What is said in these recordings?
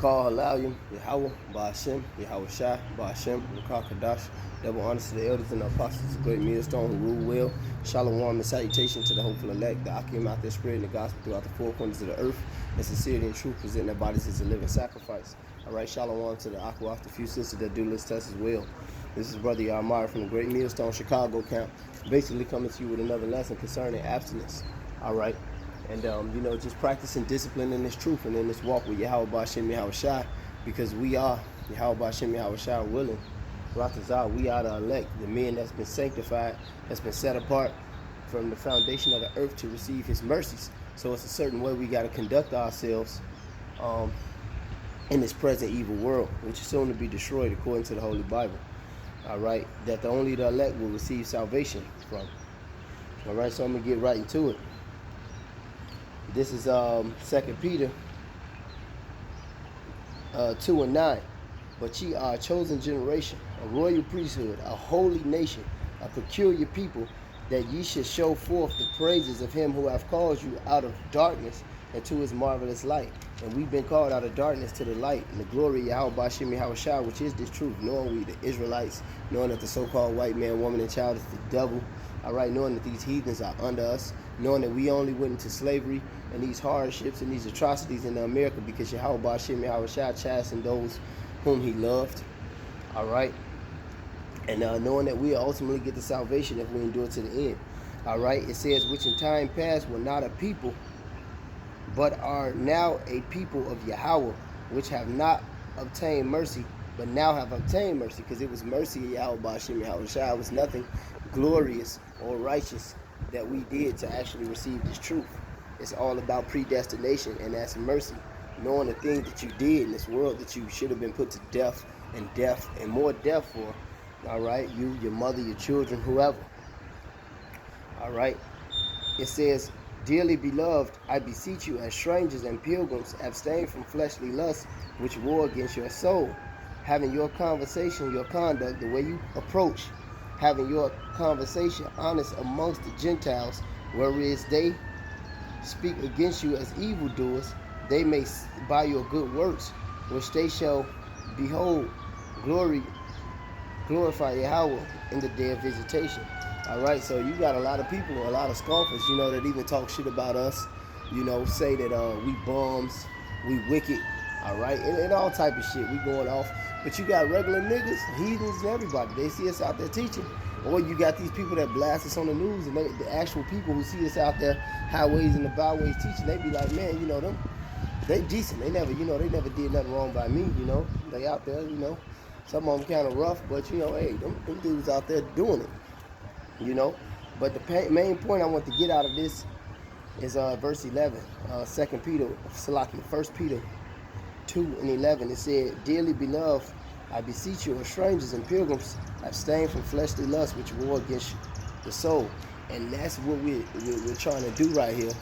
Call Halayim, Yahweh, Ba'ashem, Yahweh Shai, Ba'ashem, Rakah Kadash. Double honors to the elders and the apostles, the great millstone who rule well. Shalom and salutation to the hopeful elect, the Akim out there spreading the gospel throughout the four corners of the earth, and sincerity and truth presenting their bodies as a living sacrifice. All right, shalom to the Aqua off the few sisters that do list us as well. This is Brother Yamar from the Great Millstone Chicago camp, basically coming to you with another lesson concerning abstinence. All right. And, just practicing discipline in this truth and in this walk with Yahweh Ba'ashem Yahweh Shai, because we are Yahweh Ba'ashem Yahweh Shai willing. Ratazah, we are the elect, the men that's been sanctified, that's been set apart from the foundation of the earth to receive his mercies. So it's a certain way we got to conduct ourselves in this present evil world, which is soon to be destroyed according to the Holy Bible. All right, that only the elect will receive salvation from. All right, so I'm going to get right into it. This is 2 Peter 2:9. But ye are a chosen generation, a royal priesthood, a holy nation, a peculiar people, that ye should show forth the praises of him who hath called you out of darkness into his marvelous light. And we've been called out of darkness to the light, and the glory of Yahweh Ba'ashem Yahweh Shai, which is this truth, knowing we the Israelites, knowing that the so-called white man, woman, and child is the devil. All right, knowing that these heathens are under us, knowing that we only went into slavery and these hardships and these atrocities in America because Yahweh Ba'ashem Yahweh Shai chastened those whom he loved. All right, and knowing that we ultimately get the salvation if we endure to the end. All right, it says, which in time past were not a people, but are now a people of Yahweh, which have not obtained mercy, but now have obtained mercy, because it was mercy of Yahweh Ba'ashem Yahweh Shai. It was nothing glorious or righteous that we did to actually receive this truth. It's all about predestination, and that's mercy. Knowing the things that you did in this world that you should have been put to death and more death for. All right, you, your mother, your children, whoever. All right, it says, dearly beloved, I beseech you as strangers and pilgrims, abstain from fleshly lusts which war against your soul, having your conversation, your conduct, the way you approach, having your conversation honest amongst the Gentiles, whereas they speak against you as evildoers, they may by your good works, which they shall behold, glorify Yahweh in the day of visitation. All right, so you got a lot of people, a lot of scoffers, that even talk shit about us, say that we bums, we wicked, all right, and all type of shit. We going off, but you got regular niggas, heathens, and everybody. They see us out there teaching. Or you got these people that blast us on the news, and the actual people who see us out there, highways and the byways teaching, they be like, man, them, they decent. They never, they never did nothing wrong by me, They out there, Some of them kind of rough, but, hey, them dudes out there doing it, But the main point I want to get out of this is verse 11, 2 Peter, 1 Peter 2:11. It said, dearly beloved, I beseech you as strangers and pilgrims, abstain from fleshly lusts which war against the soul. And that's what we're trying to do right here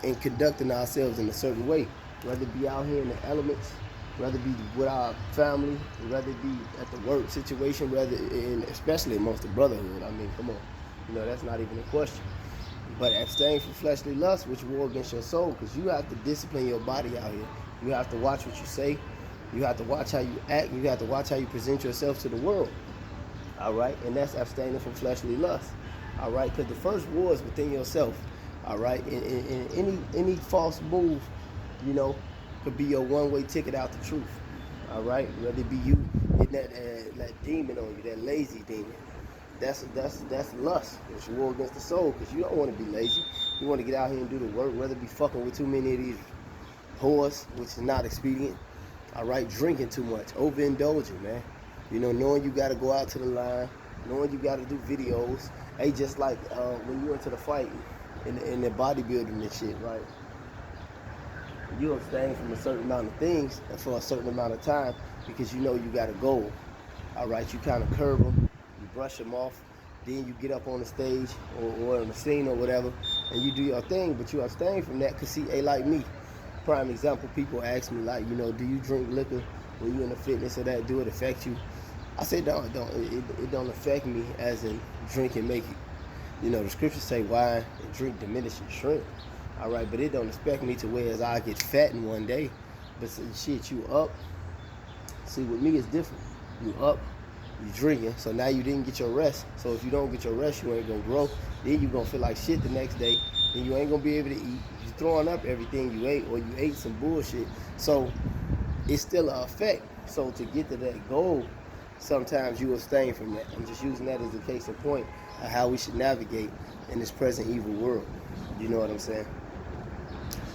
in conducting ourselves in a certain way. Whether it be out here in the elements, whether it be with our family, whether it be at the work situation, especially amongst the brotherhood. I mean, come on. That's not even a question. But abstain from fleshly lusts which war against your soul, because you have to discipline your body out here. You have to watch what you say. You have to watch how you act. You have to watch how you present yourself to the world. All right? And that's abstaining from fleshly lust. All right? Because the first war is within yourself. All right? And any false move, could be your one-way ticket out the truth. All right? Whether it be you getting that demon on you, that lazy demon. That's lust, which war against the soul, because you don't want to be lazy. You want to get out here and do the work, whether it be fucking with too many of these whores, which is not expedient. All right, drinking too much, overindulging, man. Knowing you got to go out to the line, knowing you got to do videos. Hey, just like when you into the fight in the bodybuilding and shit, right? You abstain from a certain amount of things for a certain amount of time because you got a goal. All right, you kind of curb them, you brush them off, then you get up on the stage or on the scene or whatever, and you do your thing, but you abstain from that because, see, like me, prime example, people ask me, like, do you drink liquor when you in the fitness or that? Do it affect you? I say, no, it don't. It don't affect me as in drink and make it. The scriptures say wine and drink diminish and shrink. All right, but it don't affect me to where as I get fat in one day. But shit, you up. See, with me, it's different. You up, you drinking, so now you didn't get your rest. So if you don't get your rest, you ain't gonna grow. Then you gonna feel like shit the next day. Then you ain't gonna be able to eat. You throwing up everything you ate, or you ate some bullshit. So it's still an effect. So to get to that goal, sometimes you abstain from that. I'm just using that as a case in point of how we should navigate in this present evil world. You know what I'm saying?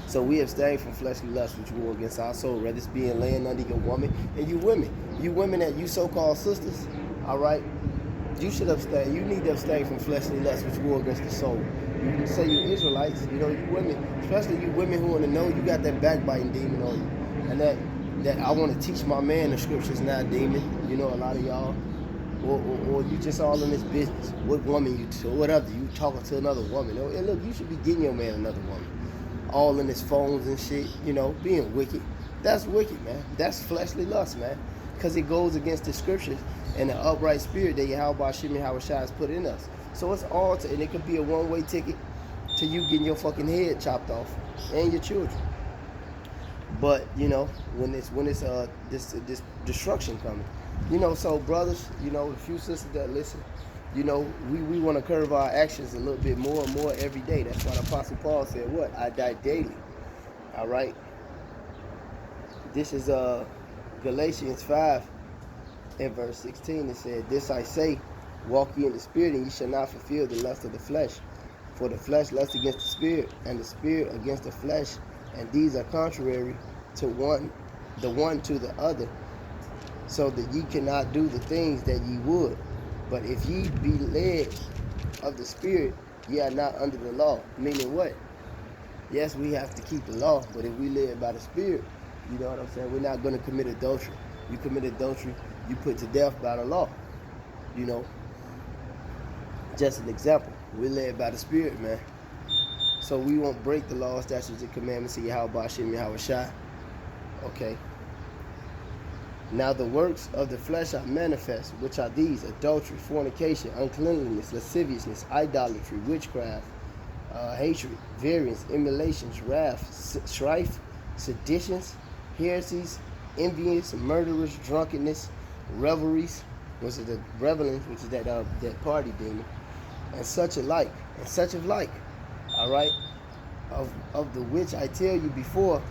So we abstain from fleshly lust which war against our soul, whether it's being laying under your woman. And you women that you so-called sisters, all right, you should abstain. You need to abstain from fleshly lust which war against the soul. You say you Israelites, you know, you women, especially you women who want to know, you got that backbiting demon on you. And that I want to teach my man the scriptures now, demon. You know, a lot of y'all. Or you just all in this business. What woman you to, whatever, you talking to another woman. And look, you should be getting your man another woman. All in his phones and shit, you know, being wicked. That's wicked, man. That's fleshly lust, man. Because it goes against the scriptures and the upright spirit that Yahweh Shimon Hawashai has put in us. So it's all and it could be a one-way ticket to you getting your fucking head chopped off and your children. But you know, when it's this destruction coming, you know. So brothers, you know, the few sisters that listen, you know, we want to curve our actions a little bit more and more every day. That's why the Apostle Paul said, "What? I die daily." All right. This is Galatians 5 and verse 16. It said, "This I say, walk ye in the spirit, and ye shall not fulfill the lust of the flesh. For the flesh lusts against the spirit, and the spirit against the flesh, and these are contrary to the one to the other, so that ye cannot do the things that ye would. But if ye be led of the spirit, ye are not under the law." Meaning what? Yes, we have to keep the law, but if we live by the spirit, you know what I'm saying, we're not going to commit adultery. You commit adultery, you put to death by the law. You know, just an example. We're led by the spirit, man. So we won't break the law, statutes, and commandments of Yahweh Shimon Hawashai. Okay. Now the works of the flesh are manifest, which are these: adultery, fornication, uncleanliness, lasciviousness, idolatry, witchcraft, hatred, variance, emulations, wrath, strife, seditions, heresies, envious, murderers, drunkenness, revelries, which is the revelings, which is that party demon, and such alike, and such of like. All right, of the which I tell you before,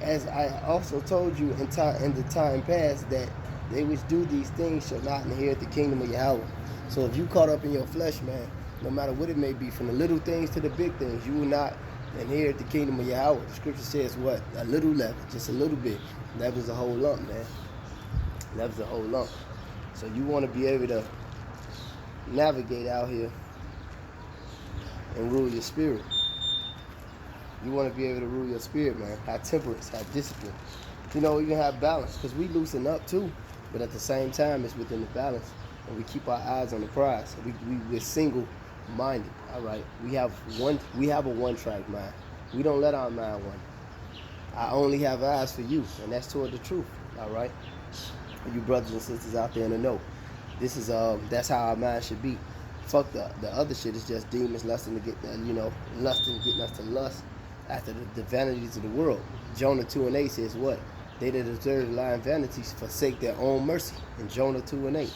as I also told you in the time past, that they which do these things shall not inherit the kingdom of Yahweh. So if you caught up in your flesh, man, no matter what it may be, from the little things to the big things, you will not inherit the kingdom of Yahweh. The scripture says what? A little left, just a little bit. That was a whole lump, man. That was a whole lump. So you want to be able to navigate out here and rule your spirit. You want to be able to rule your spirit, man. Have temperance, have discipline. You know, even have balance, because we loosen up too. But at the same time, it's within the balance, and we keep our eyes on the prize. We're single-minded. All right. We have a one-track mind. We don't let our mind wander. I only have eyes for you, and that's toward the truth. All right. You brothers and sisters out there in the know. This is that's how our mind should be. Fuck the other shit. Is just demons lusting to get lusting, getting us to lust after the vanities of the world. Jonah 2:8 says what? They that observe lying vanities forsake their own mercy. In Jonah 2:8,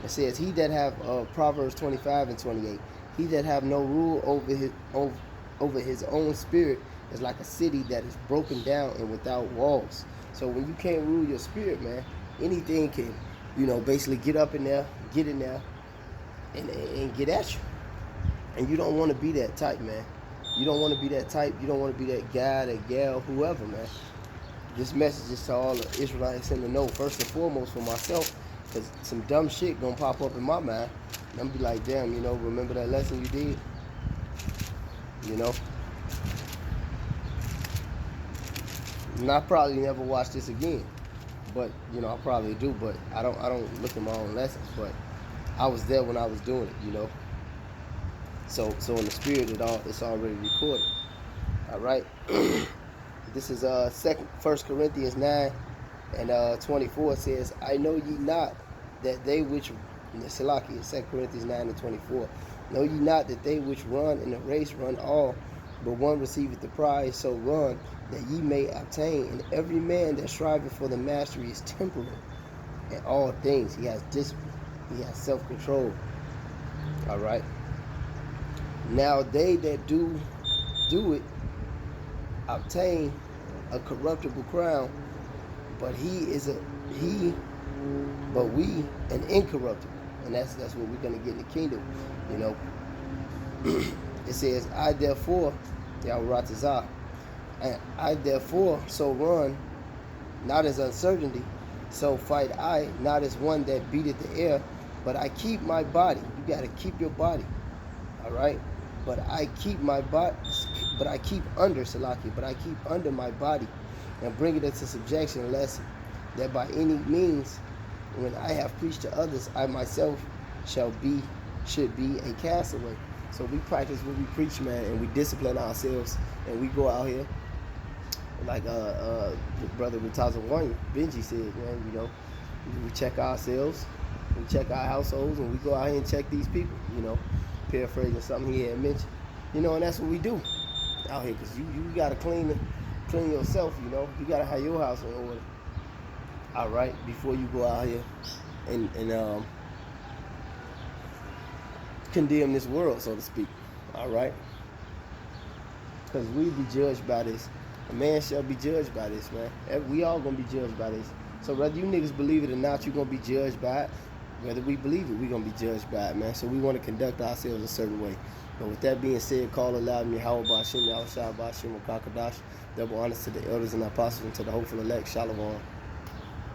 it says, he that have Proverbs 25 and 28, he that have no rule over his own spirit is like a city that is broken down and without walls. So when you can't rule your spirit, man, anything can, basically get up in there, get in there, and get at you. And you don't want to be that type, man. You don't want to be that type. You don't want to be that guy, that gal, whoever, man. This message is to all the Israelites in the know, first and foremost for myself, because some dumb shit gonna pop up in my mind. And I'm gonna be like, damn, remember that lesson you did? And I probably never watch this again. But, I probably do, but I don't look at my own lessons. But I was there when I was doing it, So in the spirit, it's already recorded. All right. This is 1 Corinthians 9 and 24 says, I know ye not that they which, Salaki, 2 Corinthians 9 and 24, know ye not that they which run in the race run all, but one receiveth the prize. So run, that ye may obtain. And every man that striveth for the mastery is temperate in all things. He has discipline. He has self-control. All right. Now they that do it obtain a corruptible crown, but we an incorruptible. And that's what we're gonna get in the kingdom. You know. It says, I therefore, Yahweh, and I therefore so run, not as uncertainty, so fight I, not as one that beateth the air, but I keep my body. You got to keep your body, all right? But I keep my body, but I keep under, Salaki, but I keep under my body and bring it into subjection, lest that by any means, when I have preached to others, I myself should be a castaway. So we practice what we preach, man, and we discipline ourselves, and we go out here, like brother Ritaza Wanya, Benji said, man, you know, we check ourselves, we check our households, and we go out here and check these people, you know, paraphrasing something he had mentioned, you know, and that's what we do out here, because you got to clean yourself, you know, you got to have your house in order, all right, before you go out here and condemn this world, so to speak, all right? Because we be judged by this. A man shall be judged by this, man. We all gonna be judged by this. So whether you niggas believe it or not, you're gonna be judged by it. Whether we believe it, we're gonna be judged by it, man. So we want to conduct ourselves a certain way. But with that being said, call aloud me, how about Shem, Yahushua, Bashim, Kakadash. Double honors to the elders and apostles and to the hopeful elect. Shalom.